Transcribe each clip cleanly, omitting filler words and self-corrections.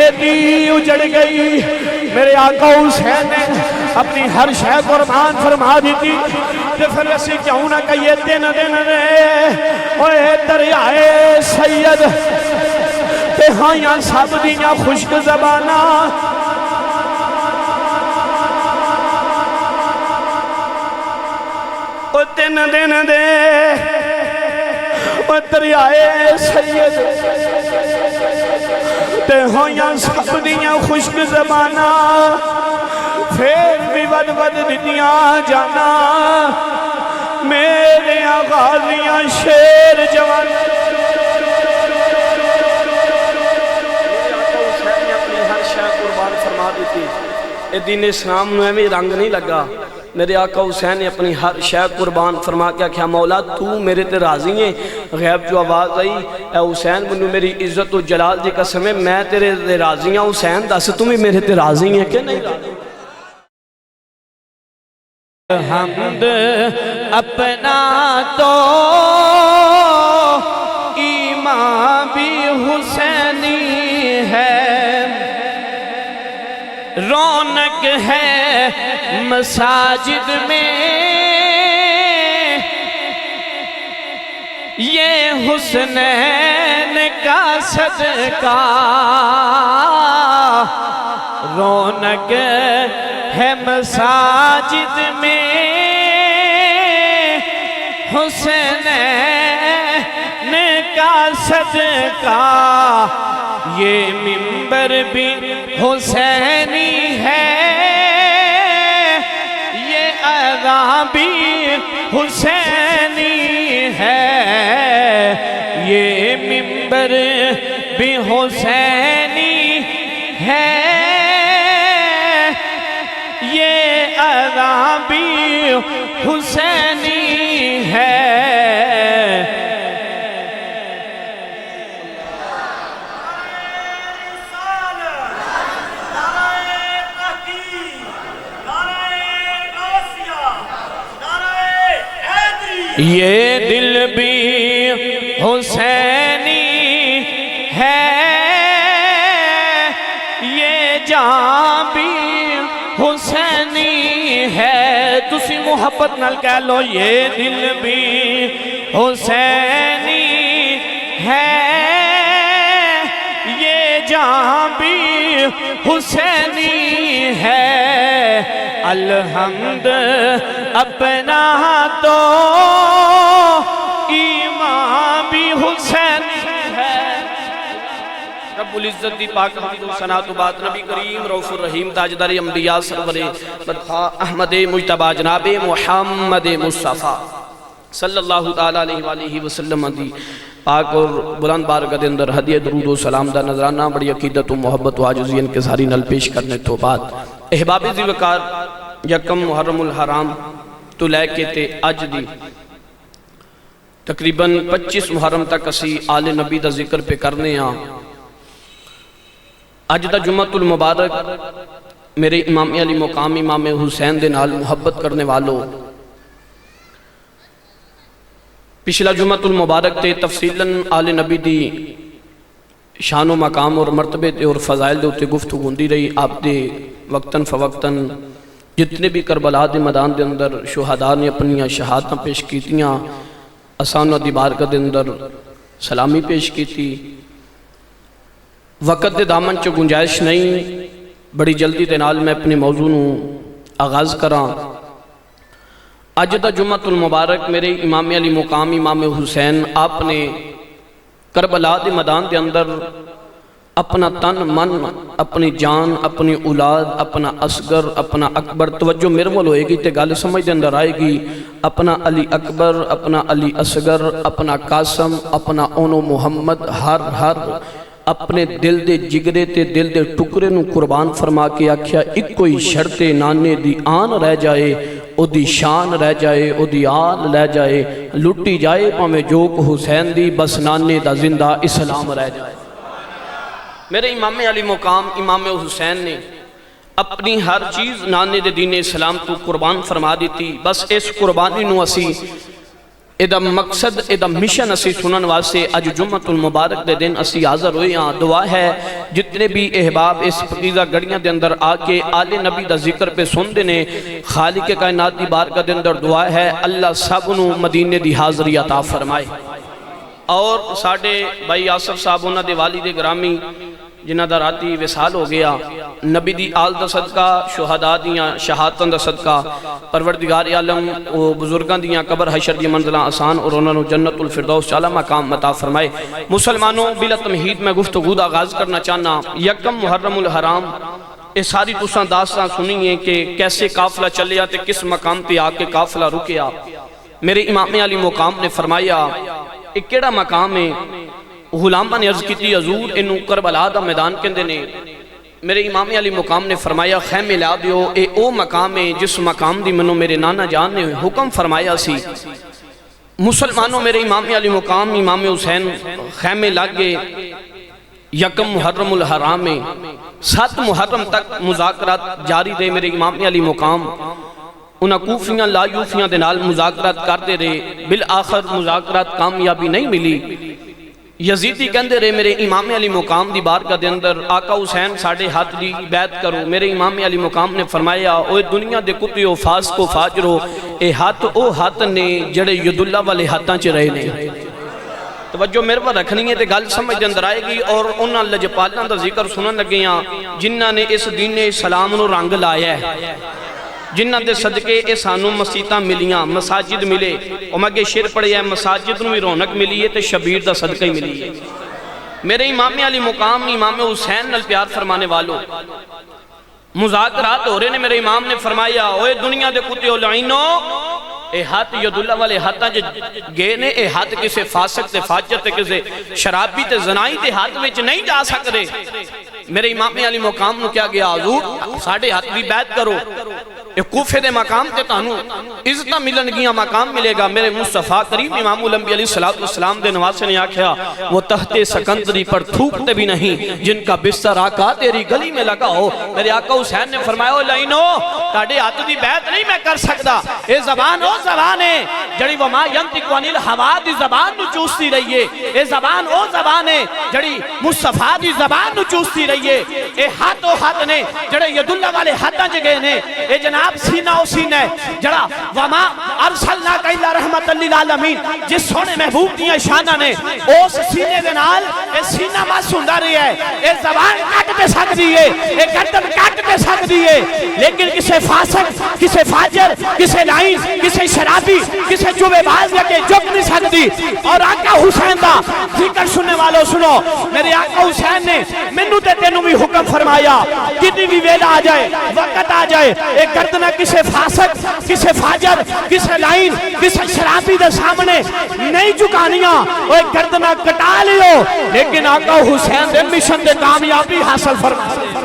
کھیتی اجڑ گئی، میرے آقا حسین نے اپنی ہر شے قربان فرما دیتی، تے پھر اسی کیوں نہ کہیے دن دن رے اوے دریائے سید تے ہاں یا سب دیاں خشک زبانہ او دن دن دے او دریائے سید تے ہاں یا سب دیاں خشک زبانہ پھر بھی ود ود دیاں جانا میرے آغازیاں شیر جوان اے دین اسلام میں بھی رنگ نہیں لگا، میرے آقا حسین نے اپنی ہر شے قربان فرما کے کیا مولا تو میرے تے راضی ہیں؟ غیب جو آواز آئی اے حسین منو میری عزت و جلال دی قسم ہے میں تیرے تے راضی ہیں حسین دس تمہیں میرے تے راضی ہیں کہ نہیں راضی؟ حمد اپنا تو ایمان بھی حسینی ہے، رونق ہے مساجد میں یہ حسنین کا صدقہ، رونق ہے مساجد میں حسنین کا صدقہ، یہ منبر بھی حسینی ہے، یہ اذان بھی حسینی ہے، یہ منبر بھی حسینی ہے، یہ اذان بھی حسینی ہے۔ یہ دل بھی حسینی ہے، یہ جان بھی حسینی ہے، تسی محبت نال کہہ لو یہ دل بھی حسینی ہے، یہ جان بھی حسینی ہے، الحمد اپنا تو ایمان بھی حسینی ہے۔ رب العزت دی پاک حمد و ثنا تو بات نبی کریم رؤوف الرحیم تاجدار انبیاء سرور بدخواہ احمد مجتبی جناب محمد مصطفیٰ صلی اللہ تعالیٰ علیہ وآلہ وسلم دی پاک اور بلند بارگاہ دے اندر ہدیہ درود و سلام دا نظرانہ بڑی عقیدت و محبت و عاجزی انکساری نال پیش کرنے تو بعد احباب ذی وقار یکم محرم الحرام تو لے کے تے اج دی تقریباً 25 محرم تک اسی آل نبی دا ذکر پہ کرنے ہاں۔ اج دا جمعۃ المبارک میرے امام علی مقام امام حسین دے نال محبت کرنے والوں، پچھلا جمعۃ المبارک تے تفصیلاً آل نبی دی شان و مقام اور مرتبے تے اور فضائل دے اتے گفتگو ہوندی رہی، آپ دے وقتاً فوقتاً جتنے بھی کربلا دے میدان دے اندر شہداء نے اپنی شہادتاں پیش کیتیاں، اسانہ دی بارگاہ دے اندر سلامی پیش کیتی، وقت دے دامن چو گنجائش نہیں، بڑی جلدی دے نال میں اپنے موضوع نو آغاز کراں۔ اج دا جمعۃ المبارک میرے امام علی مقام امام حسین آپ نے کربلا دے میدان دے اندر اپنا تن من، اپنی جان، اپنی اولاد، اپنا اصغر، اپنا اکبر، توجہ میرے مول ہوئے گی تے گالے سمجھ دے اندر آئے گی، اپنا علی اکبر، اپنا علی اصغر، اپنا قاسم، اپنا اونو محمد، ہر اپنے دل دے جگرے تے دل دے ٹکرے نو قربان فرما کے آکھیا ایک کوئی شرط نانے دی آن رہ جائے، او دی شان رہ جائے، او دی آل رہ جائے، لٹی جائے پاویں جوک حسین دی، بس نانے دا زندہ اسلام رہ جائے۔ میرے امام علی مقام امام حسین نے اپنی ہر چیز نانے دے دین اسلام کو قربان فرما دیتی، بس اس قربانی نو اسی ایدہ مقصد ایدہ مشن اسی سنن واسے اج جمعۃ المبارک دے دن اسی حاضر ہوئے ہیں. دعا ہے جتنے بھی احباب اس پقیزہ گڑیاں دے اندر آکے آل نبی دا ذکر پہ سن دینے, خالق کائنات دی بارگاہ دے اندر دعا ہے اللہ سب نو مدینے دی حاضری عطا فرمائے. اور ساڑھے بھائی آصف صاحب انہاں دے والد گرامی جنہ دا راتی وصال ہو گیا, نبی دی آل دا صدقہ, شہداء دیاں شہادتاں دا صدقہ, پروردگار عالم و بزرگان دیاں قبر حشر دی منزلہ آسان اور انہوں نے جنت الفردوس چالا مقام عطا فرمائے. مسلمانوں بلا تمہید میں گفتگو دا آغاز کرنا چاہنا. یکم محرم الحرام یہ ساری تساں داستان سنی ہیں کہ کیسے قافلہ چلیا تے کس مقام تے آکے قافلہ رکیا. میرے امام علی مقام نے فرمایا ایک کیڑا مقام ہے. غلامہ نے عرض کی تھی حضور انہوں کربلا دا میدان کندے نے. میرے امام علی مقام نے فرمایا خیمے لا دیو, اے او مقام ہے جس مقام دی منو میرے نانا جان نے حکم فرمایا سی. مسلمانوں میرے امام علی مقام امام حسین خیمے لگے. یکم محرم الحرام میں 7 محرم تک مذاکرات جاری دے. میرے امام علی مقام انہاں کوفیاں لا یوفیاں دے نال مذاکرات کرتے رہے. بالآخر مذاکرات کامیابی نہیں ملی. یزیدی کہندے رہے میرے امام علی مقام دی بارگاہ دے اندر آقا حسین ساڑھے ہاتھ دی بیعت کرو. میرے امام علی مقام نے فرمایا اوہ دنیا دے کتیو فاسق و فاجرو, اے ہاتھ او ہاتھ نے جڑے یداللہ والے ہاتھاں چ رہے نے. توجہ میرے پر رکھنی ہے تے گل سمجھ دے اندر آئے گی. اور انہاں لجپالاں دا ذکر سنن لگے ہیں جنہاں نے اس دین اسلام نو رنگ لایا ہے, جنہاں دے صدقے اے سانو مسیطاں ملیاں, مساجد ملے. اور میں کہ شیر پڑھے ہیں مساجد نو بھی رونق ملی ہے تے شبیر دا صدقہ ہی ملی ہے. میرے امام علی مقام امام حسین نال پیار فرمانے والو مذاکرات ہو رہے نے. میرے امام نے فرمایا اوے دنیا دے کتے لعینو, اے ہاتھ یداللہ والے ہاتھاں جو گئے نے, اے ہاتھ کسے فاسق تے فاجر تے کسے شرابی تے زنائی تے ہاتھ وچ نہیں جا سکتے. میرے امام علی مقام نو کیا گیا حضور ساڑھے ہاتھ بھی بیعت کرو, ایک کوفے دے مقام تے تانوں عزتہ ملن گیا مقام ملے گا. میرے مصطفیٰ کریم امام الانبیاء علیہ السلام دے نواسے نے آکھیا وہ تحت سکندری پر تھوکتے بھی نہیں جن کا بستر آقا تیری گلی میں لگا ہو. میرے آقا حسین نے فرمایا لائنو تاڑے ہاتھ دی بیعت نہیں میں کر سکتا. اے زبان او زبان ہے جڑی وما ینطق عن الہوا دی زبان نو چوستی رہی ہے. اے زبان او زبان ہے جڑی مصطفیٰ دی زبان نو چوستی رہی ہے. اے ہاتھ او ہاتھ نے جڑے یداللہ والے ہاتھاں جگہ نے. اے جناب سینہ او سینہ ہے جڑا وما ارسلناک الا رحمت للعالمین جس سونے محبوب دیاں شانہ نے اس سینے دے نال اے سینہ معصوم رہی ہے. اے زبان کٹ دے سکتی ہے, اے گردن کٹ دے سکتی ہے, لیکن کسے فاسق کسے فاجر کسے لائن کسے شرابی کسے چوبے باز لگے جھک نہیں سکتی. اور آقا حسین دا ذکر سننے والوں سنو, میرے آقا حسین نے منو تے تینوں بھی حکم فرمایا کتنی بھی ویلا آ جائے وقت آ جائے ایک گردنہ کسے فاسق کسے فاجر کسے لائن کسے شرابی دے سامنے نہیں جھکانیاں, وہ ایک گردنہ کٹا لیو. لیکن آقا حسین دے مشن دے کامیابی حاصل فرمائے.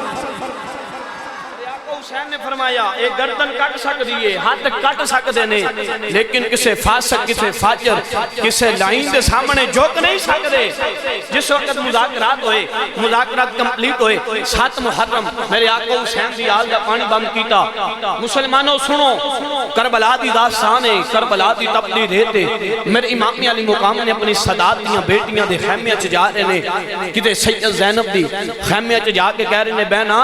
حسین نے فرمایا ایک گردن کٹ سکتی ہے, ہاتھ کٹ سکتے نے, لیکن کسے فاسق کسے فاجر کسے لائن دے سامنے جھک نہیں سکتے. جس وقت مذاکرات ہوئے مذاکرات کمپلیٹ ہوئے 7 محرم میرے آقا حسین دی آل دا پانی بند کیتا. مسلمانوں سنو کربلا دی داستان ہے, کربلا دی تبلیغ دیتے. میرے امام علی مقام نے اپنی صدات دیاں بیٹیاں دے خیمیہ چ جا رہے نے, کتے سید زینب دی خیمیہ چ جا کے کہہ رہے نے بہنا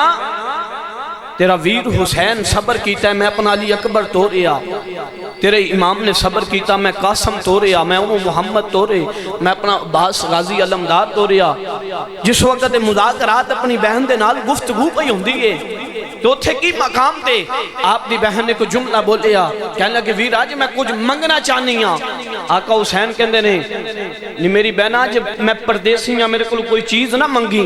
تیرا ویر حسین صبر کیتا ہے میں اپنا علی اکبر تو رہا, تیرے امام نے صبر کیتا میں قاسم تو رہا, میں محمد تو رہا, میں اپنا عباس غازی علمدار تو رہا. جس وقت مذاکرات اپنی بہن دے نال گفتگو پئی ہوندی ہے تو تھے کی مقام تے آپ دی بہن نے کو جملہ بولیا, کہنے لگے ویر آج میں کچھ منگنا چاہنی ہاں. آقا حسین کہندے نے نہیں میری بہن آج میں پردیسی ہاں, میرے کو کوئی چیز نہ منگی,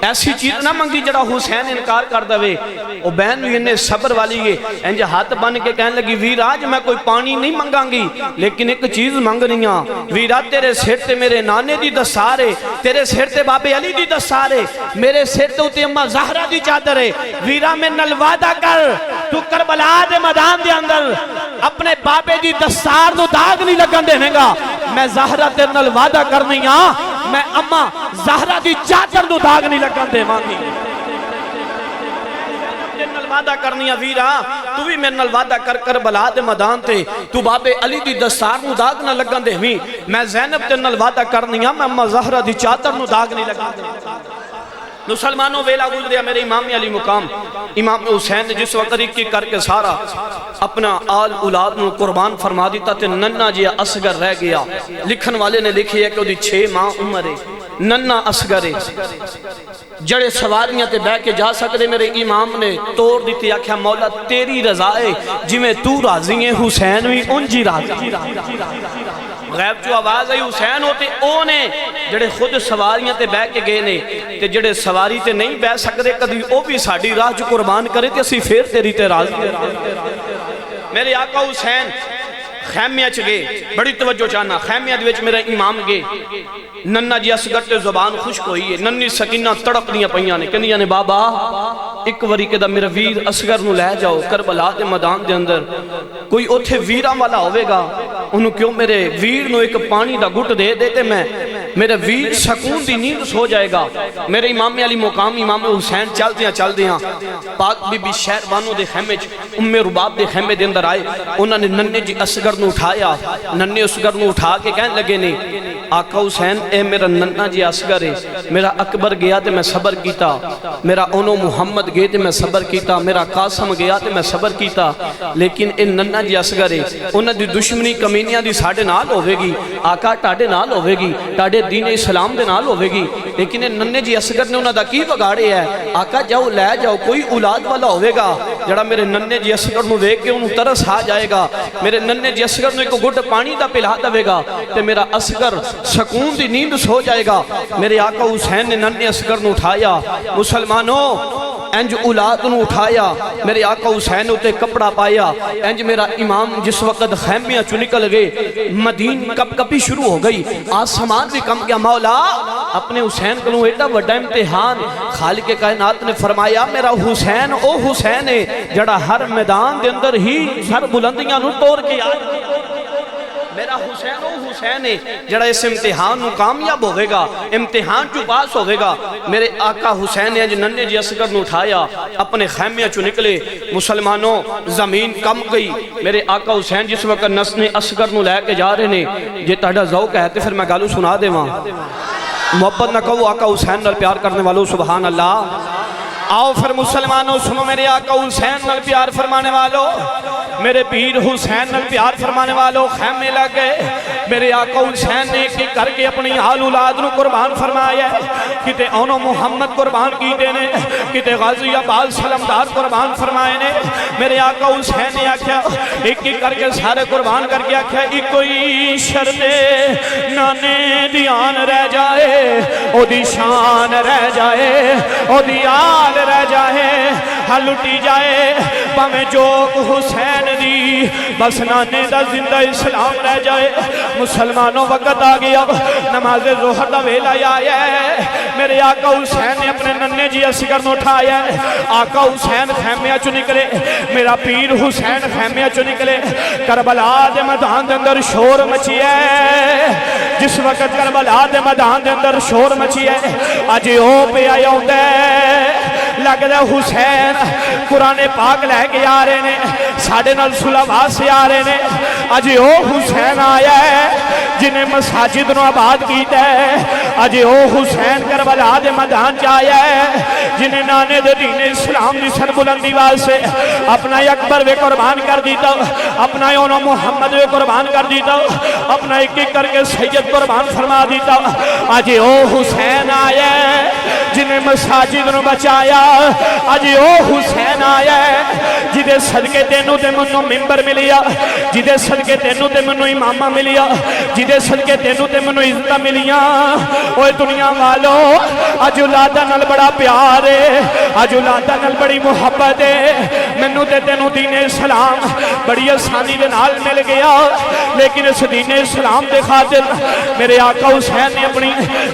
ایسی چیز نہ منگی جڑا حسین انکار کر دوے. وہ بہن بھی انہیں صبر والی ہے, انجھے ہاتھ بن کے کہنے لگی ویر آج میں کوئی پانی نہیں منگاں گی لیکن ایک چیز منگ رہی ہاں. ویرہ تیرے سر تے میرے نانے دی دستار ہے, تیرے سر تے بابے علی دی دستار ہے, میرے سر تے اتے اممہ زہرہ دی چادر ہے. ویرہ میں نل وعدہ کر تو کربلا دے میدان دے اندر اپنے بابے دی دستار نو داغ نہیں لگن دینے گا. میں زہرہ تے نل وعدہ کرنی ہاں میں اممہ زہرہ دی چادر نو داغ نہیں لگن دے مانگی. تیرے نال وعدہ کرنیاں ویرا تو بھی میرے نال وعدہ کر کربلا دے میدان تے تو بابے علی دی دستار نو داغ نہ لگن دے ویں میں زینب تیرے نال وعدہ کرنیاں میں اماں زہرا دی چادر نو داغ نہیں لگن دے مسلمانوں ویلا گزریا میرے امام علی مقام امام حسین نے جس وقت ایک کر کے سارا اپنا آل اولاد نو قربان فرما دیتا تے ننہ جی اصغر رہ گیا لکھن والے نے لکھی ہے کہ وہ دی 6 ماہ عمر ہے ننہ اصغر ہے جڑے سواریاں تے بہ کے جا سکتے میرے امام نے توڑ دیتی آکھیا مولا تیری رضا ہے جی میں تو راضی ہے حسین بھی انجی راضی غیب جو آواز ہے حسین ہوتے اونے جڑے خود سواریاں تے بہ کے گئے نے تے جڑے سواری تے نہیں بہ سکتے کدھی او بھی ساڑی راہ جو قربان کرے تے اسی پھر تیری تے راضی میرے آقا حسین خیمیہ چ گئے بڑی توجہ چاہنا خیمیہ دے وچ میرا امام گئے ننہ جی اصغر تے زبان خشک ہوئی ہے ننی سکینہ تڑپ دیاں پئیاں نے کہندیاں نے بابا ایک وری کے دا میرا ویر اصغر نو لے جاؤ کربلا دے میدان دے اندر کوئی اوتھے ویراں والا ہوے گا انہوں کیوں میرے ویر نو ایک پانی دا گھٹ دے دیتے میں میرے ویر سکون دی نیند سو جائے گا میرے امام علی مقام امام حسین چل دیاں پاک بی بی شہر بانو دے خیمے ام رباب دے خیمے دے اندر آئے انہوں نے ننے جی اصغر نو اٹھایا ننے اصغر نو اٹھا کے کہنے لگے نہیں آقا حسین اے میرا ننہ جی اصغر ہے میرا اکبر گیا تے میں صبر کیتا میرا انو محمد گئے تے میں صبر کیتا میرا قاسم گیا تے میں صبر کیتا لیکن اے ننہ جی اصغر ہے انہوں دی دشمنی کمینیاں دی ساڑے نال ہوئے گی آقا ٹاڑے نال ہوئے گی ٹاڑے دین اسلام دے نال ہوئے گی لیکن اے ننہ جی اصغر نے انہوں دا کی بگاڑے ہے آقا جاؤ لے جاؤ کوئی اولاد والا ہوئے گا جڑا میرے ننہ جی اصغر نو دیکھ کے انہوں ترس آ جائے گا میرے ننہ جی اصغر نو ایک گھٹ پانی دا پلا دے گا تے میرا اصغر سکون دی نیند سو جائے گا میرے آقا حسین نے ننہ اصغر نو اٹھایا مسلمانوں انج اولاد نو اٹھایا میرے آقا حسین ہوتے کپڑا پایا انج میرا امام جس وقت خیمیاں چو نکل گئے مدین کپ کپی شروع ہو گئی آسمان بھی کم گیا مولا اپنے حسین کو ایڈا بڑا امتحان خالق کائنات نے فرمایا میرا حسین او حسین ہے جڑا ہر میدان دے اندر ہی سر بلندیاں نو توڑ کے آئے میرا حسین او حسین ہے جڑا اس امتحان نو کامیاب ہوئے گا امتحان جو پاس ہوئے گا میرے آقا حسین نے ننہ جی اصغر نو اٹھایا اپنے خیمیہ چو نکلے مسلمانوں زمین کم گئی میرے آقا حسین جس وقت نسنے اصغر نو لے کے جا رہے نے یہ تہڈا ذوق ہے پھر میں گالو سنا دے وہاں محبت نہ کہو آقا حسین نال پیار کرنے والوں سبحان اللہ آؤ پھر مسلمانوں سنو میرے آقا حسین نال پیار فرمانے والوں میرے پیر حسین نال پیار فرمانے والوں خیمے لگے میرے آقا حسین نے ایک کر کے اپنی آل اولاد نو قربان فرمایا کتے اونو محمد قربان کیتے نے کتے غازی عباس سلمدار قربان فرمائے نے میرے آقا حسین نے آکھیا ایک کر کے سارے قربان کر کے آکھیا ایک کوئی شرط نانے دیان رہ جائے او دی شان رہ جائے او دی آل رہ جائے ہل اٹھی جائے پاویں جوک حسین دی بس نانے دا زندہ اسلام رہ جائے مسلمانوں وقت آ گیا نماز ظہر دا ویلا آیا ہے میرے آقا حسین نے اپنے ننہ جی اصغر نو اٹھایا ہے آقا حسین خیمیہ چو نکلے میرا پیر حسین خیمیہ چو نکلے کربلا دے میدان دے اندر شور مچی ہے جس وقت کربلا دے میدان دے اندر شور مچی ہے آج او پہ آیا ہوتا ہے لگ دے حسین قرآن پاک لے کے آ رہے نے ساڑھے نال صلوات سے آ رہے نے آج او حسین آیا ہے جنہیں مساجد نو آباد کیتا ہے آج او حسین کربلا دے میدان چایا ہے جنہیں نانے دے دین اسلام دی سر بلندی واسے اپنا اکبر وے قربان کر دیتا اپنا اونو محمد وے قربان کر دیتا اپنا ایک ایک کر کے سید قربان فرما دیتا آج او حسین آیا ہے جنہیں مساجد نو بچایا آج او حسین آیا ہے جدے صدقے تینوں تے منو ممبر ملیا جدے صدقے تینوں تے منو امامہ ملیا جدے صدقے تینوں تے منو عزتہ ملیا اوہ دنیا والو آج اولادہ نال بڑا پیار ہے آج اولادہ نال بڑی محبت ہے منو تے تینوں دین اسلام بڑی آسانی دے نال مل گیا لیکن اس دین اسلام دے خاطر میرے آقا حسین نے اپنی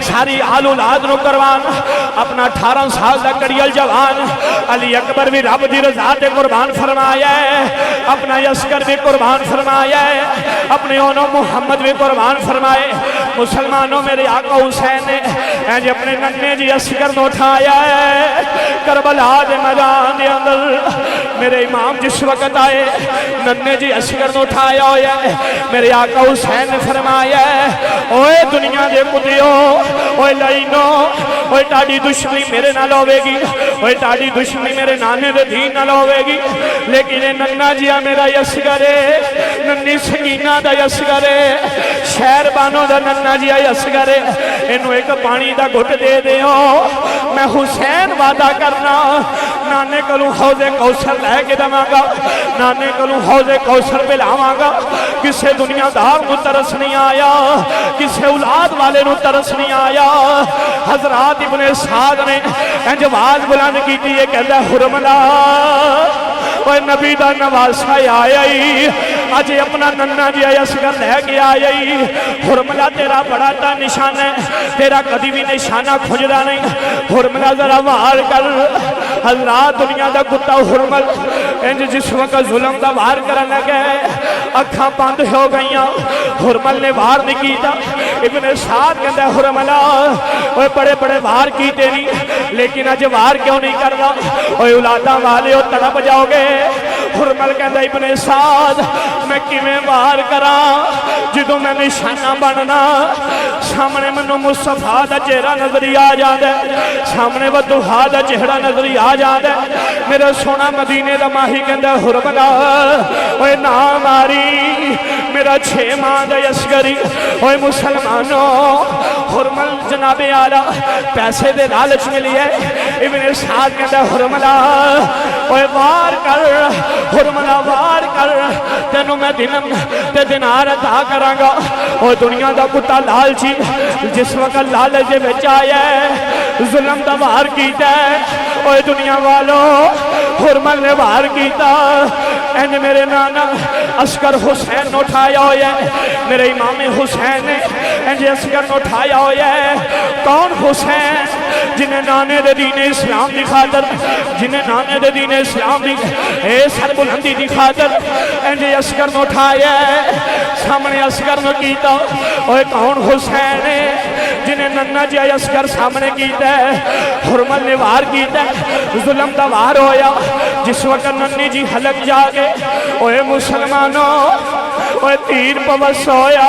ساری آل اولاد نو قربان اپنا 18 سال دا کڑیل جوان علی اکبر بھی رب دی رضا تے قربان فرمایا ہے اپنا اصغر بھی قربان فرمایا ہے اپنے اونو محمد بھی قربان فرمائے مسلمانوں میرے آقا حسین نے اپنے ننے جی اصغر نو اٹھایا ہے کربلا دے میدان دے اندر میرے امام جس وقت آئے ننے جی اصغر نو اٹھایا ہویا ہے میرے آقا حسین نے فرمایا ہے اوے دنیا دے کتیو اوے لائنو اوے تاڑی دشمنی میرے نال ہوے گی اوے تاڑی دشمنی میرے نانے دے دین نال ہوے گی لیکن اے ننا جیا میرا اصغر ہے ننی سکینہ دا اصغر ہے شہر بانو دا ننا جیا اصغر ہے انہوں ایک پانی دا گھٹ دے دیو میں حسین وعدہ کرنا نانے کلوں حوض کوثر لے کے دماں گا نانے کلوں حوض کوثر پہ لاواں گا کسے دنیا دار نو ترس نہیں آیا کسے اولاد والے نو ترس نہیں آیا حضرات ابن سعد نے انج آواز بلند کیتی ہے کہتا ہے حرملا اوے نبی دا نواسا آیا ہی آج اپنا ننہ جی اصغر لے کے آیا ہی حرملا تیرا بڑا تا نشان ہے تیرا کدی بھی نشانہ کھجرا نہیں حرملا ذرا وار کر حضرات دنیا دا کتا حرمل انج جس وقت ظلم دا وار کرنے لگے اکھاں بند ہو گئیاں حرمل نے وار نہیں کیتا ابن سعد کہتا ہے حرملا اوے بڑے بڑے وار کیتے نہیں لیکن آج وار کیوں نہیں کرنا اوے اولاداں والے ہو تڑپ جاؤ گے حرمل کہتا ہے ابن سعد میں کیویں وار کراں جدوں میں نشانہ بننا سامنے منو مصطفیٰ دا چہرہ نظری آ جاندا ہے سامنے وضحا دا چہرہ نظری آ جاندا ہے میرا سونا مدینے دا ماہی کہندا حرملا اوے نا ماری میرا 6 ماہ دا اصغری اوے مسلمانوں حرمل جناب اعلیٰ پیسے دے لالچ ملی ہے ابن سعد کہندا حرملا اوے وار کر حرملا وار کر تینوں میں دنم تے دینار عطا کراں گا اوے دنیا دا کتا لالچی جس وقت لالچ دے وچ آیا ہے ظلم دا وار کیتا ہے اوے دنیا والو حرمل نے وار کیتا این میرے نانا اصغر حسین نو اٹھایا ہویا ہے میرے امام حسین نے این اصغر نو اٹھایا ہویا ہے کون حسین جنہیں نانے دے دین اسلام دی خاطر جنہیں نانے دے دین اسلام دی اے سر بلندی دی خاطر این اصغر نو اٹھایا ہے سامنے اصغر نو کیتا اوے کون حسین ہے جنہیں ننہ جی اصغر سامنے کیتا ہے حرمل نے وار کیتا ہے ظلم دا وار ہویا جس وقت ننی جی حلق جاگے اوے مسلمانوں اوے تیر پوس ہویا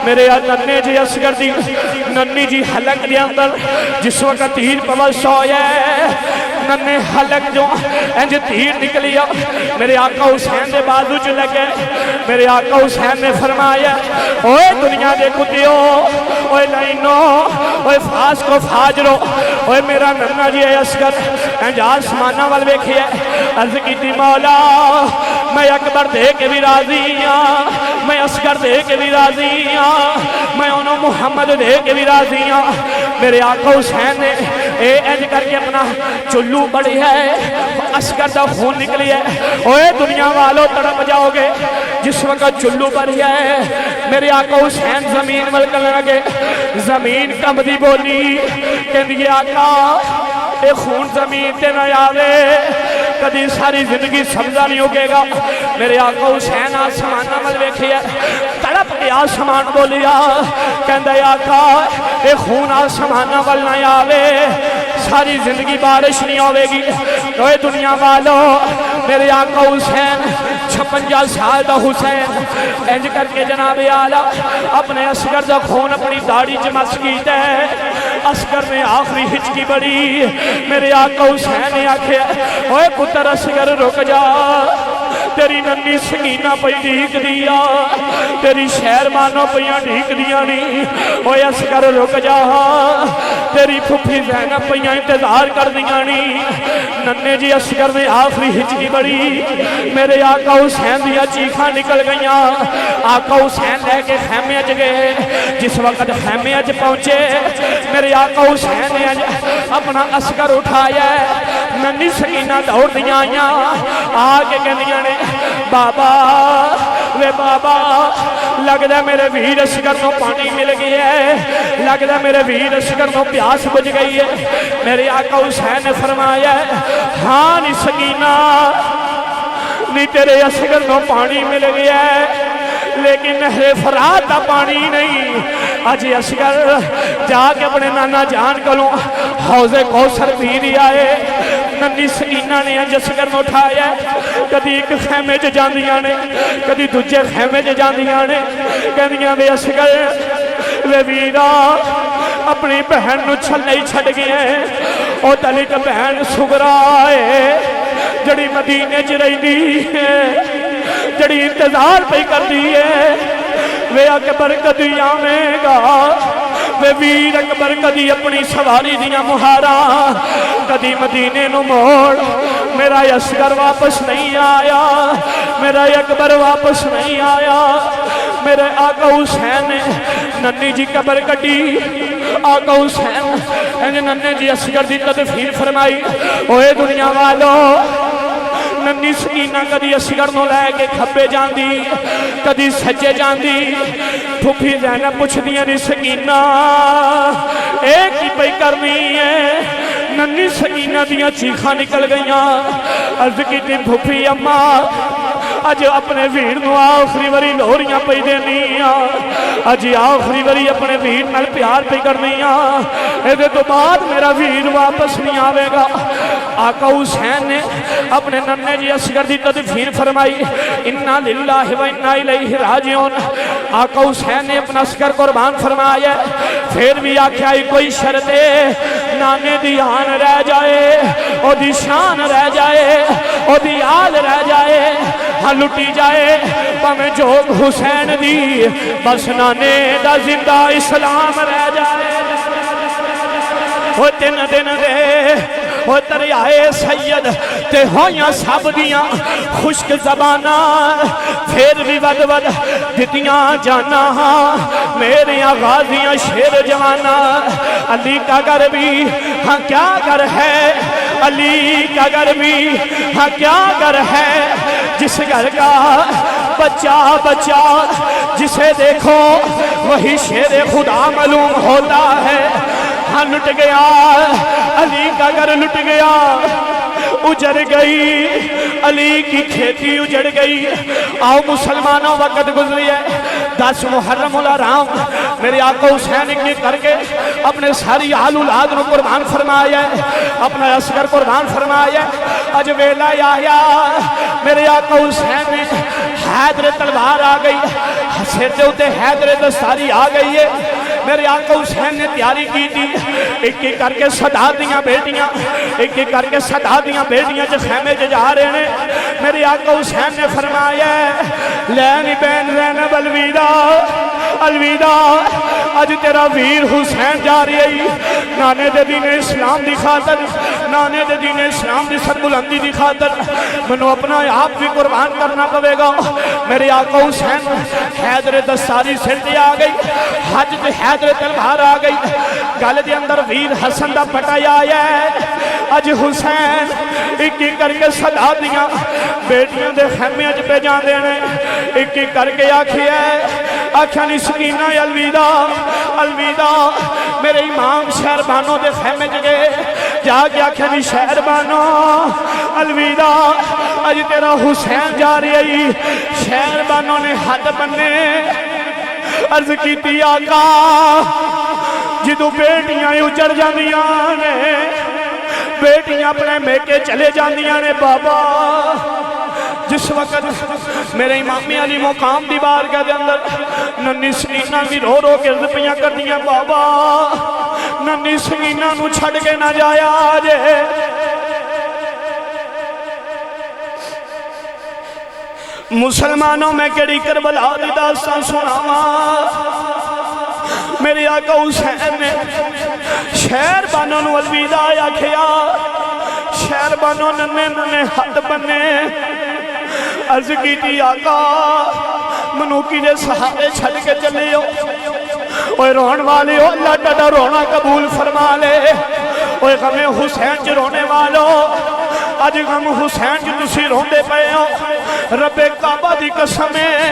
میرے ننے جی اصغر دی ننی جی حلق دے اندر جس وقت تیر پوس ہویا ننے حلق جو انج تیر نکلیا میرے آقا حسین دے بازو چ لگے میرے آقا حسین نے فرمایا اوے دنیا دے کتیو اوے لائنو اوے فاسقو فاجرو اوے میرا ننا جی اصغر انج آسمانہ وال ویکھیا عرض کیتی مولا میں اکبر دے کے بھی راضی ہاں میں اصغر دے کے بھی راضی ہاں میں انہوں محمد دے کے بھی راضی ہاں میرے آقا حسین نے اے انج کر کے اپنا چلو بڑی ہے اصغر دا خون نکلی ہے اوے دنیا والو تڑپ جاؤ گے جس وقت چلو بڑی ہے میرے آقا حسین زمین ملکن لگے زمین کم دی بولی کہندی آقا اے خون زمین تے نہ آوے کدی ساری زندگی سبزہ نہیں ہوگے گا میرے آقا حسین آسمانہ مل ویکھیا تڑپ کے آسمان بولیا کہندے آقا اے خون آسمانہ مل نہ آوے ساری زندگی بارش نہیں ہوئے گی اوے دنیا والو میرے آقا حسین 56 سال دا حسین انج کر کے جناب اعلیٰ اپنے اصغر دا خون اپنی داڑھی چمس کیتا ہے اصغر نے آخری ہچکی بڑی میرے آقا حسین نے آکھے اوے پتر اصغر رک جا تیری ننی سکینہ پہ ڈھیک دیا تیری شہر مانو پہ ڈھیک دیا نہیں اوے اصغر رک جا تیری پھپھی زینب پہ انتظار کر دیا نہیں ننے جی اصغر نے آخری ہچکی بڑی میرے آقا حسین دیا چیخاں نکل گئیاں آقا حسین لے کے خیمے اچ گئے جس وقت خیمے اچ پہنچے میرے آقا حسین نے اپنا اصغر اٹھایا ننی سکینہ دوڑ دیا آئیاں آگے کہنیاں نے بابا وے بابا لگ دے میرے ویر اصغر نو پانی مل گیا ہے لگ دے میرے ویر اصغر نو پیاس بجھ گئی ہے میرے آقا حسین نے فرمایا ہاں نی سکینہ نی تیرے اصغر نو پانی مل گیا ہے لیکن نہر فرات دا پانی نہیں. اج اصغر جا کے اپنے نانا جان کولوں حوض کوثر پی دی آئے. ننی سکینہ نے اج اصغر نو اٹھایا. کدی ایک خیمے چ جاندیاں نے, کدی دوجے خیمے چ جاندیاں نے, کہندیاں وے اصغر وے ویرا اپنی بہن نو چھلے ہی چھڈ گئے. او تل ایک بہن سغرا ہے جڑی مدینے چ رہندی ہے, جڑی انتظار پہ کردی ہے. وے اکبر کدی آویں گا, وے ویر اکبر کدی اپنی سواری دیاں مہاراں کدی مدینے نو موڑ. میرا اصغر واپس نہیں آیا, میرا اکبر واپس نہیں آیا. میرے آقا حسین نے ننی جی قبر کٹی. آقا حسین ننے جی اصغر دی تدفین فرمائی. اوے دنیا والو, ننی سکینہ کدی اصغر نو لے کے کھبے جاندی, کدی سجے جاندی. پھوپھی زینب پوچھ دیا نی سکینہ ایک ہی پہ کرنی ہے. ننی سکینہ دیاں چیخاں نکل گئیاں. عرض کی تھی پھوپھی اماں اج اپنے ویر نو آخری وری لوریاں پہ دینیاں, اج آخری وری اپنے ویر نال پیار پہ کرنیاں. ایدے تو بعد میرا ویر واپس نہیں آوے گا. آقا حسین نے اپنے ننے جی اصغر دی تدفین فرمائی. انا للہ و انا الیہ راجعون. آقا حسین نے اپنا اصغر قربان فرمایا. پھر بھی آکھیا کوئی شرط نانے دی آن رہ جائے, او دی شان رہ جائے, او دی آل رہ جائے, ہاں لٹی جائے پاویں جوگ حسین دی, بس نانے دا زندہ اسلام رہ جائے. وہ تین دن دے وہ دریائے سید تے ہویاں سب دیاں خشک زبانہ, پھر بھی ود ود دتیاں جانا میرے غازیاں شیر جوانہ. علی کا گھر بھی ہاں کیا گھر ہے, علی کا گھر بھی ہاں کیا گھر ہے, جس گھر کا بچہ بچہ جسے دیکھو وہی شیر خدا معلوم ہوتا ہے. ہاں لٹ گیا علی کا گھر, لٹ گیا اجڑ گئی علی کی کھیتی اجڑ گئی. آؤ مسلمانوں وقت گزری ہے 10 محرم الحرام. میرے آقا حسین نے کر کے اپنے ساری آل اولاد نو قربان فرمایا ہے, اپنا اصغر قربان فرمایا ہے. اج ویلا آیا میرے آقا حسین نے حیدر تلوار آ گئی, سر دے اوتے حیدر دستاری آ گئی ہے. میرے آقا حسین نے تیاری کی تھی. ایک ایک کر کے صدا دیاں بیٹیاں, ایک ایک کر کے صدا دیاں بیٹیاں جو خیمے جو جا رہے ہیں. میرے آقا حسین نے فرمایا لینی بین زینب الوداع الوداع, اج تیرا ویر حسین جا رہی ہے نانے دے دین اسلام دی خاطر, نانے دے دین اسلام دی سر بلندی دی خاطر منو اپنا آپ بھی قربان کرنا پوے گا. میرے آقا حسین حیدر دستاری سر دے آ گئی, حج دے حیدر تلوار آ گئی, گل دے اندر ویر حسن دا پٹایا آیا ہے. اج حسین ایک ایک کر کے صدا دیاں بیٹیاں دے خیمے اج پہ جان دینے, ایک ایک کر کے آکھی ہے آکھا نی سکینہ الوداع الوداع. میرے امام شہربانوں دے خیمے جگے جا کے آکھا نی شہربانوں الوداع, اج تیرا حسین جا رہی ہے. شہربانوں نے ہاتھ بننے عرض کی تھی آقا جدو بیٹیاں اجڑ جاندیاں نے, بیٹیاں اپنے میکے چلے جاندیاں نے بابا. جس وقت میرے امام علی مقام دی بارگاہ دے اندر ننی سکینہ بھی رو رو کے رپیاں کر دیاں بابا, ننی سکینہ نو چھڑ کے نہ جایا آجے. مسلمانوں میں کیڑی کربلا دی داستان سناواں. میرے آقا حسین نے شہر بانوں نو الوداع آکھیا, شہر بانوں ننے ننے ہاتھ بنے, عرض کی تھی آقا منوکی دے سہارے چھڑ کے چلے ہو. اوہ رون والے ہو اللہ تڑا رونا قبول فرما لے. اوہ غم حسین چ رونے والو اج غم حسین چ تسی روندے پئے ہو. رب کعبہ دی قسم ہے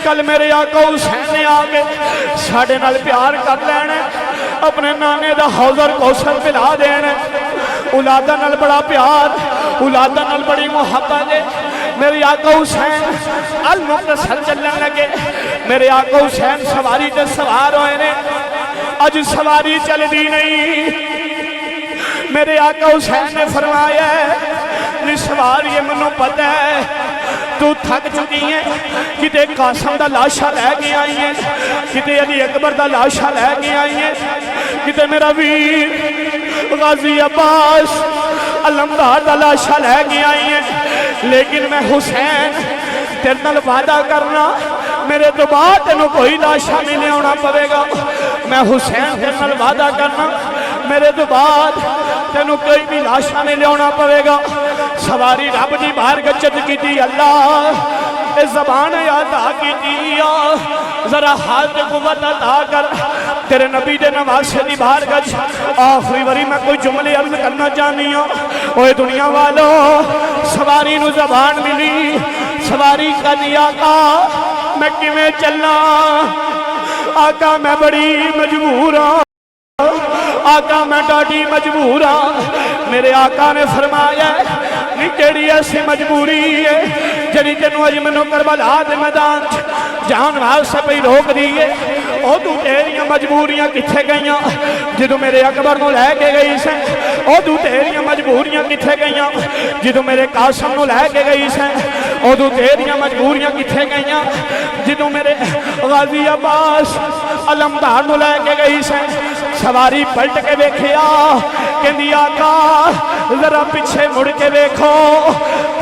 کل میرے آقا حسین نے آگے ساڑھے نال پیار کر لینے, اپنے نانے دا حوضر کوثر پلا دینے. اولادہ نال بڑا پیار, اولادہ نال بڑی محبت ہے. میرے آقا حسین المختصر چلن لگے میرے آقا حسین سواری تے سوار ہوئے نے اج سواری چل دی نہیں میرے آقا حسین نے فرمایا نی سواری منو پتہ ہے تو تھک چکی ہیں کتے قاسم دا لاشا لے کے آئی ہیں کتے علی اکبر دا لاشا لے کے آئی ہیں کتے میرا ویر غازی عباس علمدار دا لاشا لے کے آئی ہیں لیکن میں حسین تیرے نال وعدہ کرنا میرے تو بعد تینوں کوئی لاشا نہیں لے آنا پڑے گا میں حسین تیرے نال وعدہ کرنا میرے تو بعد تینوں کوئی بھی لاشا نہیں لے آنا پڑے گا سواری رب دی باہر گچت کی تھی اللہ اے زبان یاد کی تھی ذرا حالت قوت عطا کر تیرے نبی دے نواسے دی باہر گچ آخری وری میں کوئی جملے عرض کرنا چاہنی ہوں اوہ دنیا والو سواری نو زبان ملی سواری کا دی آقا میں کیویں چلنا آقا میں بڑی مجبور ہوں آقا میں ڈاڈی مجبور ہوں میرے آقا نے فرمایا نہیں کیڑی ایسی مجبوری ہے جڑی تینوں اج مینوں کربلا دے میدان جان وال سے پئی روک دیئے او تو تیریاں مجبوریاں کتھے گئیاں جدوں میرے اکبر نو لے کے گئی سے او تو تیریاں مجبوریاں کتھے گئیاں جدوں میرے قاسم نو لے کے گئی سے او تو تیریاں مجبوریاں کتھے گئیاں جدوں میرے غازی عباس علمدار نو لے کے گئی سے سواری پلٹ کے بیکھیا کہندی آقا ذرا پیچھے مڑ کے بیکھو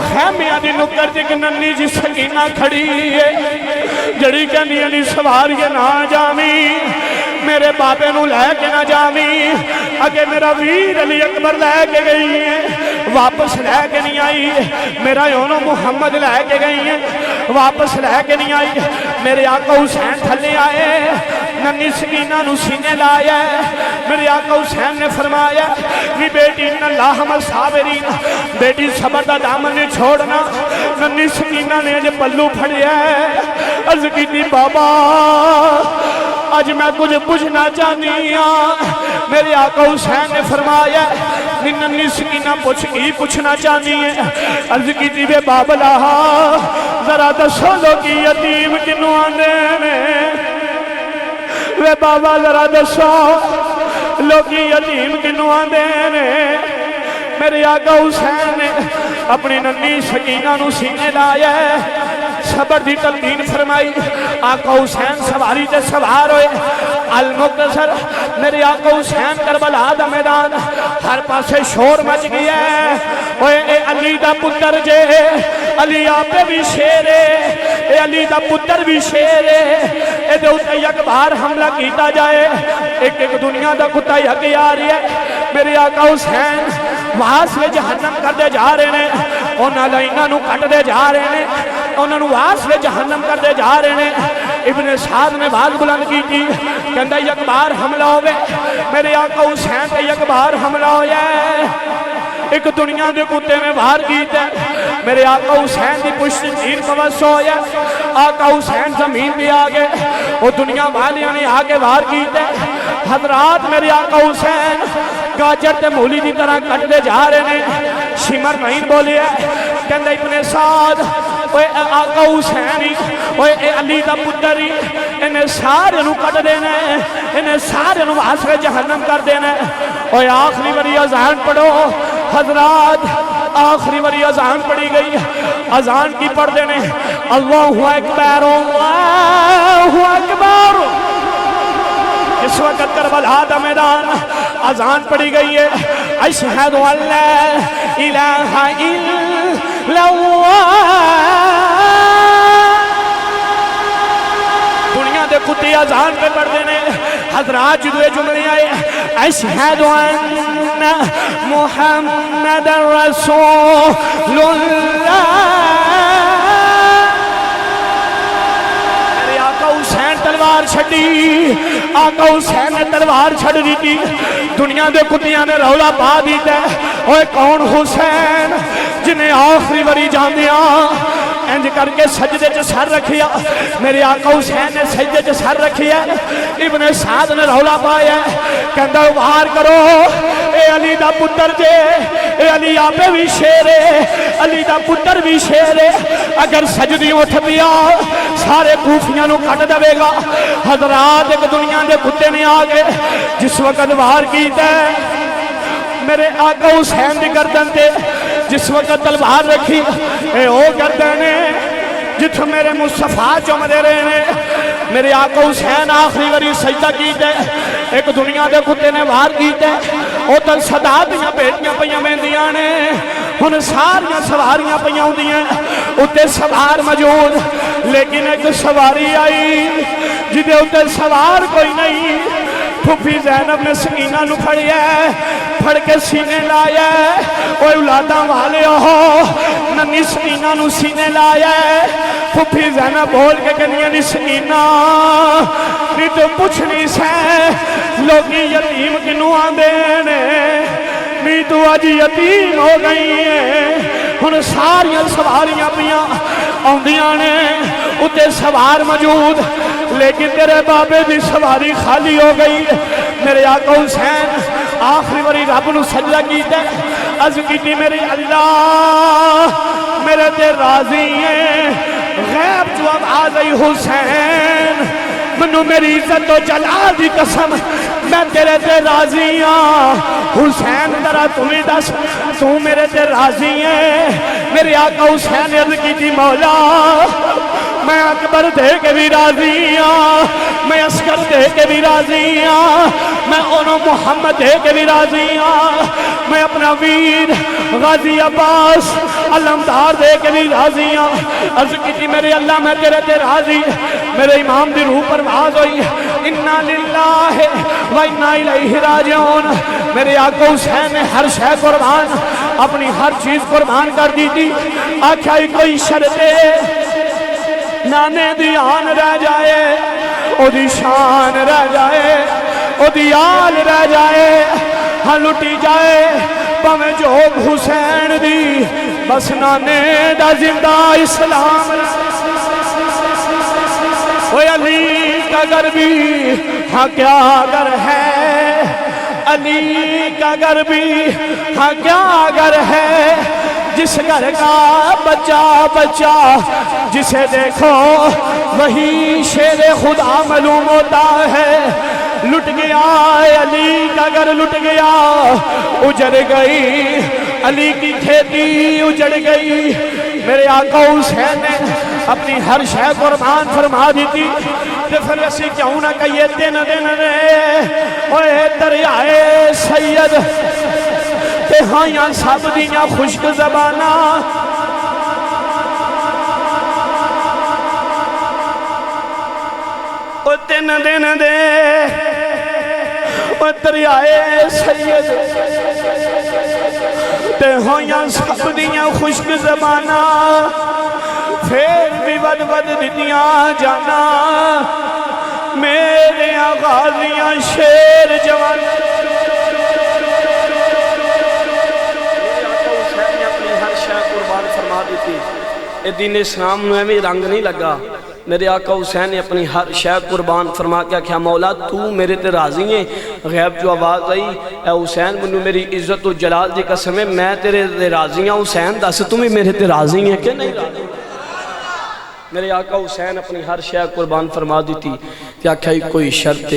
خیمیاں دی نکر جگ ننی جی سکینہ کھڑی ہے جڑی کہندی علی سواری نہ جامی میرے بابے نو لے کے نہ جامی اگے میرا ویر علی اکبر لے کے گئی ہے واپس لے کے نہیں آئی میرا یونو محمد لے کے گئی ہے واپس لے کے نہیں آئی میرے آقا حسین تھلے آئے ننی سکینہ نو سینے لائے میرے آقا حسین نے فرمایا نی بیٹی ان اللہ ہم صابرین بیٹی صبر دا دامن نے چھوڑنا ننی سکینہ نے جو پلو پھڑیا ہے عرض کی تھی بابا آج میں کچھ پوچھنا چاہنی ہوں میرے آقا حسین نے فرمایا ننی سکینہ پوچھنا چاہنی ہے عرض کی تھی بے بابلا ذرا دسو لو کی یتیم کنو آنے وے بابا ذرا دسو لوگی یتیم کنو آنے میرے آقا حسین نے اپنی ننی سکینہ نو سینے لائے صبر دی تلقین فرمائی آقا حسین سواری تے سوار ہوئے المختصر میرے آقا حسین کربلا دا میدان ہر پاسے شور مچ گیا ہے اوے اے علی دا پتر جے علی آپے بھی شیرے اے علی دا پتر بھی شیرے اے دے اتے یک بار حملہ کیتا جائے ایک دنیا دا کتا یک یاری ہے میرے آقا حسین وہاں سے جہنم کر دے جا رہے ہیں انہاں لائنہ نو کٹ دے جا رہے ہیں انہاں نو وہاں سے جہنم کر دے جا رہے ہیں ابن سعد نے بات بلند کی تھی کہندہ یک بار حملہ ہوئے میرے آقا حسین تے یک بار حملہ ہوئے ایک دنیا دے کتے میں باہر کیتے میرے آقا حسین دی پشت تیر پوس ہویا آقا حسین زمین بھی آگے وہ دنیا والیاں نے آگے باہر کیتے حضرات میرے آقا حسین گاجر تے مولی دی طرح کٹ دے جا رہے ہیں شمر مہین بولے ہے کہندہ ابن سعد اوے آقا حسینی اوے اے علی دا پتری انہیں سارے نو کٹ دینا ہے انہیں سارے نو واسر جہنم کر دینا ہے اوے آخری وری اذان پڑھو حضرات آخری وری اذان پڑھی گئی اذان کی پڑھ دینے اللہ اکبر اللہ اکبر اس وقت کربلا دا میدان اذان پڑھی گئی ہے اشہد ان لا الہ الا اللہ دنیا دے کتے اذان پہ پڑھ دینے حضرات جدوے جملے آئے اشہد ان محمد رسول اللہ میرے آقا حسین تلوار چھڑی آقا حسین نے تلوار چھڑ دی تھی دنیا دے کتیاں نے رولا پا دیتا ہے اوہ کون حسین جنہیں آخری وری جاندیاں انج کر کے سجدے چ سر رکھیا میرے آقا حسین نے سجدے چ سر رکھیا ابن سعد نے رولا پایا کہندہ وار کرو اے علی دا پتر جے اے علی آپے بھی شیر ہے علی دا پتر بھی شیر ہے اگر سجدی اٹھ پیا سارے کوفیاں نو کٹ دے گا حضرات ایک دنیا دے کتے نے آگے جس وقت وار کیتا ہے میرے آقا حسین دی گردن تے جس وقت تلوار رکھی اے او گردن جتھو میرے مصطفیٰ چمدے رہے میرے آقا حسین آخری وری سجدہ کیتے ایک دنیا دے کتے نے وار کیتے او تل صدا دیاں بیٹیاں پیاں مہندیاں نے ان ساریاں سواریاں پیاں ہوندیاں اتے سوار موجود لیکن ایک سواری آئی جدے اتے سوار کوئی نہیں پھوپھی زینب نے سکینہ نو پھڑ کے سینے لایا اوہ اولاداں والے ہو ننی سکینہ نو سینے لایا پھوپھی زینب بول کے کنیا نی سکینہ نی تو پوچھ نہیں سے لوگی یتیم کنو آندے نی تو آج یتیم ہو گئی ہیں ان ساریاں سواریاں پیاں آندیاں نے اتے سوار موجود لیکن تیرے بابے دی سواری خالی ہو گئی میرے آقا حسین آخری وری رب نو سجدہ کیتا عرض کیتی میرے اللہ میرے تے راضی ہیں غیب جو آواز آئی حسین منو میری عزت و جلال دی قسم میں تیرے تے راضی ہاں حسین ذرا تمہیں دس تو میرے تے راضی ہیں میرے آقا حسین عرض کیتی مولا میں اکبر دے کے بھی راضی ہاں میں عسکر دے کے بھی راضی ہاں میں انہوں محمد دے کے بھی راضی ہاں میں اپنا ویر غازی عباس علمدار دے کے بھی راضی ہاں عرض کی میرے اللہ میں تیرے تے راضی میرے امام دی روح پرواز ہوئی انا للہ و انا الیہ راجعون میرے آقا حسین نے ہر شے قربان اپنی ہر چیز قربان کر دی تھی آکھا ہی کوئی شرطے نانے دی آن رہ جائے او دی شان رہ جائے او دی آل رہ جائے ہاں لٹی جائے پاویں جوگ حسین دی بس نانے دا زندہ اسلام اوہ علی کا گھر بھی ہاں کیا گھر ہے علی کا گھر بھی ہاں کیا گھر ہے جس گھر کا بچہ جسے دیکھو وہی شیر خدا معلوم ہوتا ہے لٹ گیا علی کا گھر لٹ گیا اجڑ گئی علی کی کھیتی اجڑ گئی میرے آقا حسین نے اپنی ہر شے قربان فرما دی تھی تے پھر اسی کیوں نہ کہیے دن رہے اوے دریائے سید تے ہاں یا سب دیاں خشک زبانہ او تین دن دے او دریائے سید تے ہاں یا سب دیاں خشک زبانہ پھر بھی ود دیاں جانا میرے غازیاں شیر جوان اے دین اسلام میں بھی رنگ نہیں لگا میرے آقا حسین نے اپنی ہر شے قربان فرما کے کیا مولا تو میرے تے راضی ہیں غیب جو آواز آئی اے حسین منو میری عزت و جلال دی قسم ہے میں تیرے تے راضی ہیں حسین دس تمہیں میرے تے راضی ہیں کہ نہیں راضی میرے آقا حسین اپنی ہر شے قربان فرما دی تھی کیا کہی کوئی شرط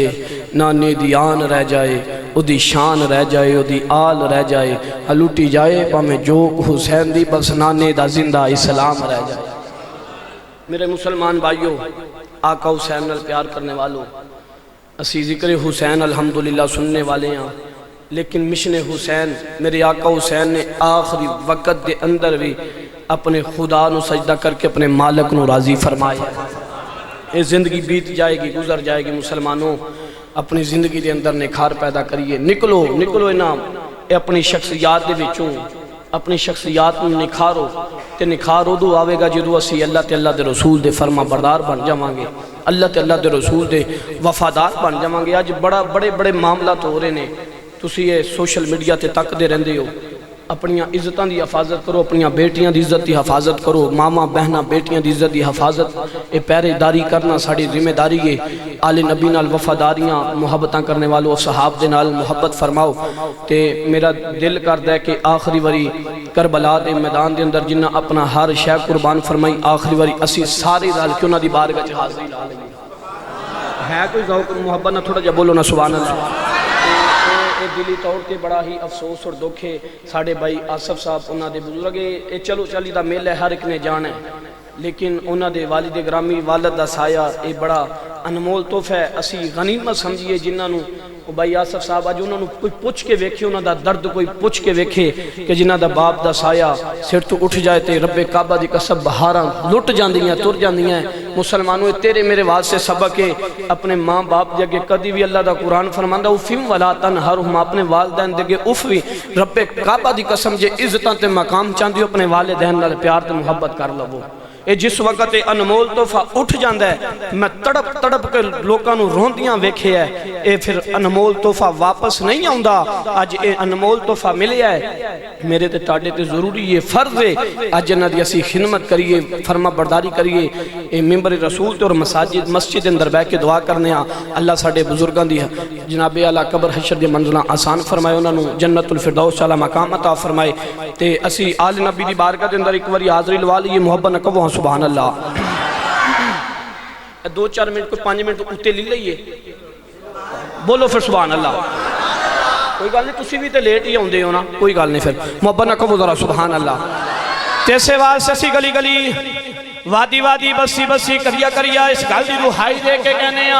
نانے دی آن رہ جائے او دی شان رہ جائے او دی آل رہ جائے لوٹی جائے پامیں جوگ حسین دی بس نانے دا زندہ اسلام رہ جائے میرے مسلمان بھائیوں آقا حسین نال پیار کرنے والوں اسی ذکر حسین الحمدللہ سننے والے ہیں لیکن مشن حسین میرے آقا حسین نے آخری وقت دے اندر بھی اپنے خدا نو سجدہ کر کے اپنے مالک نو راضی فرمایا یہ زندگی بیت جائے گی گزر جائے گی مسلمانوں اپنی زندگی دے اندر نکھار پیدا کریے نکلو انام اے اپنی شخصیات دے بچوں اپنی شخصیات میں نکھارو تے نکھارو دو آوے گا جدو اسی اللہ تے اللہ دے رسول دے فرما بردار بن جاواں گے اللہ تے اللہ دے رسول دے وفادار بن جاواں گے آج بڑے بڑے معاملات ہو رہے نے تسی یہ سوشل میڈیا تے تک دے رہندے ہو اپنی عزتوں دی حفاظت کرو، اپنی بیٹیاں دی عزت دی حفاظت کرو، ماما بہنہ بیٹیاں دی عزت دی حفاظت اے پہرے داری کرنا ساڑی ذمہ داری ہے۔ آل نبی نال وفاداریاں محبتاں کرنے والوں صحاب دے نال محبت فرماؤ۔ تے میرا دل کردا ہے کہ آخری واری کربلا دے میدان دے اندر جنہ اپنا ہر شے قربان فرمائی، آخری واری اسی سارے رل کے انہاں دی بارگاہ وچ حاضری لا لیں۔ ہے کوئی ذوق محبت نہ تھوڑا جا بولو نا سبحان اللہ۔ اے دلی طور تے بڑا ہی افسوس اور دکھ ہے، ساڑھے بھائی آصف صاحب انہاں دے بزرگ اے چلو چلی دا میل ہے، ہر ایک نے جانا ہے، لیکن انہاں دے والد گرامی والد دا سایہ اے بڑا انمول تحفہ ہے۔ اسی غنیمت سمجھیے جنہاں نو بھائی آصف صاحب آج انہوں نے کوئی پوچھ کے ویکھے، انہوں دا درد کوئی پوچھ کے ویکھے کہ جنہاں دا باپ دا سایہ سر تو اٹھ جائے تے رب کعبہ دی قسم بہاراں لٹ جاندیاں تر جاندیاں۔ مسلمانوں تیرے میرے واسطے سبق ہے، اپنے ماں باپ دے کدی بھی اللہ دا قرآن فرماندا اُفِم ولا تنہرہم، اپنے والدین دے اف بھی رب کعبہ دی قسم جے عزتاں تے مقام چاندی اپنے والدین نال پیار تے محبت کر لو۔ اے جس وقت اے انمول تحفہ اٹھ جاندہ ہے، میں تڑپ تڑپ کے لوکاں نو روندیاں ویکھے ہے، اے پھر انمول تحفہ واپس نہیں آؤندہ۔ آج اے انمول تحفہ ملے ہے، میرے تے تاڑے تے ضروری یہ فرض ہے آج جنہ دی اسی خدمت کریے، فرما برداری کریے، اے ممبر رسول تے اور مسجد اندر بیٹھ کے دعا کرنے ہاں۔ اللہ ساڑے بزرگاں دی جناب اعلیٰ قبر حشر دی منزلہ آسان فرمائے، انہوں نے جنت الفردوس والا مقام عطا فرمائے۔ تے اسی آل نبی دی بارگاہ دے اندر ایک واری حاضری لوا لیے، محبت نہ کہو سبحان اللہ۔ 2-4 منٹ کو 5 منٹ اتے لے لئیے، بولو پھر سبحان اللہ۔ کوئی گال نہیں، تسی بھی تے لیٹ ہی ہوندے ہو نا، کوئی گال نہیں، پھر محبت نہ کہو ذرا سبحان اللہ۔ تیسے واسطے سی گلی گلی وادی وادی بسی بسی کریا کریا اس گل دی روحائی دے کے کہنے ہیں،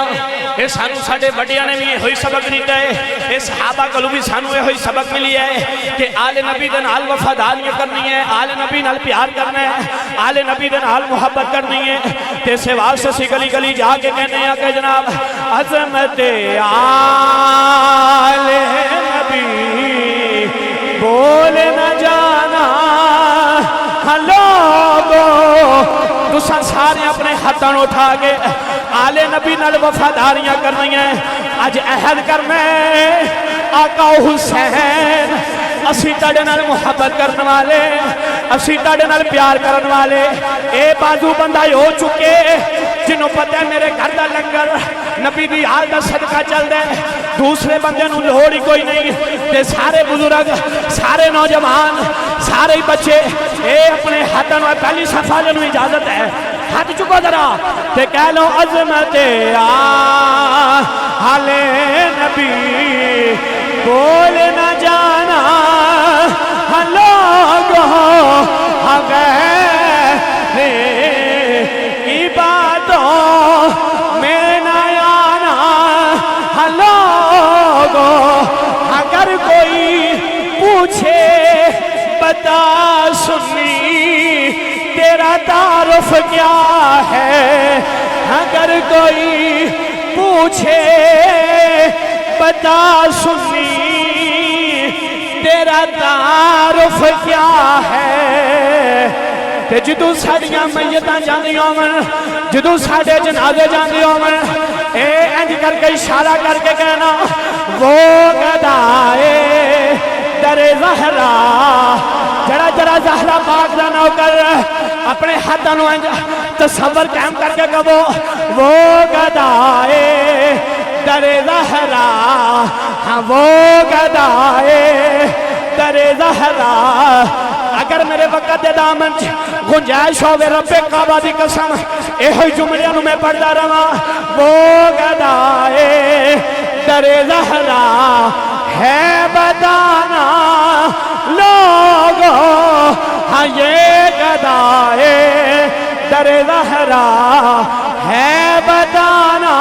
اے سانو ساڑے بڑیاں نے بھی یہ ہوئی سبق دیتا ہے، اے صحابہ کلو بھی سانو یہ ہوئی سبق ملی ہے کہ آل نبی دن آل وفاداری کرنی ہے، آل نبی نال پیار کرنا ہے، آل نبی دن آل محبت کرنی ہے۔ تیسے واسطے سی گلی گلی جا کے کہنے ہیں کہ جناب عظمت آل نبی بول نہ جانا لوگو، تساں سارے اپنے ہاتھوں اٹھا کے آل نبی نال وفاداریاں کرنی ہیں۔ آج عہد کرنا ہے آقا حسین، اسی تاڑے نال محبت کرنے والے، اسی تاڑے نال پیار کرنے والے، اے بازو بندہ ہو چکے جنہوں پتہ ہے میرے گھر دا لنگر نبی دی آل دا صدقہ چل دے، دوسرے بندے نوں لوڑی کوئی نہیں۔ تے سارے بزرگ، سارے نوجوان، سارے بچے اے اپنے ہاتھوں میں پہلی صفحہ جنہوں اجازت ہے، ہاتھ چکو ذرا تے کہہ لو عظمت آل نبی بول نہ جانا لوگوں غیر عبادوں میں نہ آنا لوگوں، اگر کوئی پوچھے بتا سنی تیرا تعارف کیا ہے، اگر کوئی پوچھے بتا سنی تیرا تعارف کیا ہے۔ تے جدو ساڑیاں میتاں جاندی ہومن، جدو ساڑے جنازے جاندی ہومن، اے انج کر کے اشارہ کر کے کہنا وہ گدائے در زہرا، جڑا جڑا زہرا پاک دا نوکر اپنے ہاتھوں انج تصور قائم کر کے کہو وہ گدائے در زہرا، ہاں وہ گدائے در زہرا۔ اگر میرے وقت دے دامن گنجائش ہوئے رب کعبہ دی قسم اے ہوئی جملیاں نو میں پڑھدا رہا، وہ گدائے در زہرا ہے بتانا لوگوں، ہاں یہ گدائے در زہرا ہے بتانا۔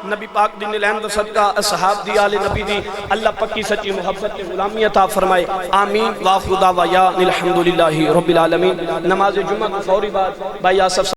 نبی پاک دی نیلین دا صدقہ اصحاب دی آل نبی دی اللہ پکی سچی محبت کے غلامی عطا فرمائے، آمین۔ وآخر دعوانا الحمدللہ رب العالمین۔ نماز جمعہ کو فوری بعد بھائی آصف